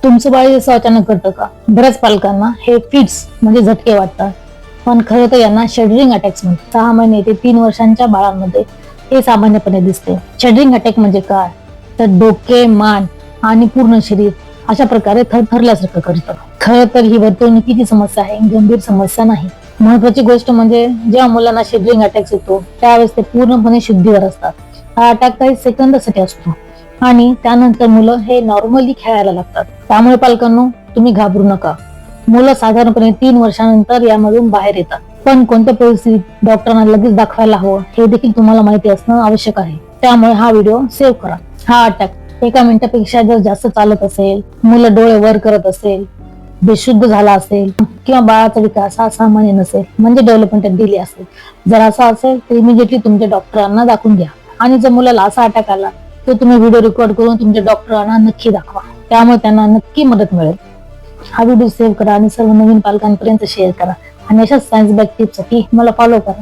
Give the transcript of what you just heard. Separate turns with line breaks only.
तुमचं बाळ असं अचानक घडतं का? बऱ्याच पालकांना हे फिट्स म्हणजे झटके वाटतात, पण खरं तर यांना शडरिंग अटॅक्स म्हणतात. 6 महिने ते 3 वर्षांच्या बाळांमध्ये हे सामान्यपणे दिसते. शडरिंग अटॅक म्हणजे काय? तर डोके, मान आणि पूर्ण शरीर अशा प्रकारे थरथरल्यासारखं करतं. खरं तर ही वर्तणुकीची समस्या आहे, गंभीर समस्या नाही. महत्वाची गोष्ट म्हणजे जेव्हा मुलांना शडरिंग अटॅक्स येतो त्यावेळेस ते पूर्णपणे शुद्धीवर असतात. हा अटॅक काही सेकंदासाठी असतो आणि त्यानंतर मुलं हे नॉर्मली खेळायला लागतात. त्यामुळे पालकांनो, तुम्ही घाबरू नका. मुलं साधारणपणे 3 वर्षानंतर यामधून बाहेर येतात. पण कोणत्या परिस्थितीत डॉक्टरांना लगेच दाखवायला हवं हे देखील तुम्हाला माहिती असणं आवश्यक आहे. त्यामुळे हा व्हिडिओ सेव्ह करा. हा अटॅक 1 मिनिटापेक्षा जर जास्त चालत असेल, मुलं डोळे वर करत असेल, बेशुद्ध झाला असेल किंवा बाळाचा विकास हा सामान्य नसेल म्हणजे डेव्हलपमेंट डिले असेल, जर असा असेल तर इमिजिएटली तुमच्या डॉक्टरांना दाखवून घ्या. आणि जर मुलाला असा अटॅक आला तर तुम्ही व्हिडिओ रेकॉर्ड करून तुमच्या डॉक्टरांना नक्की दाखवा. त्यामुळे त्यांना नक्की मदत मिळेल. हा व्हिडिओ सेव्ह करा आणि सर्व नवीन पालकांपर्यंत शेअर करा आणि अशाच सायन्स बॅग टिप्स साठी मला फॉलो करा.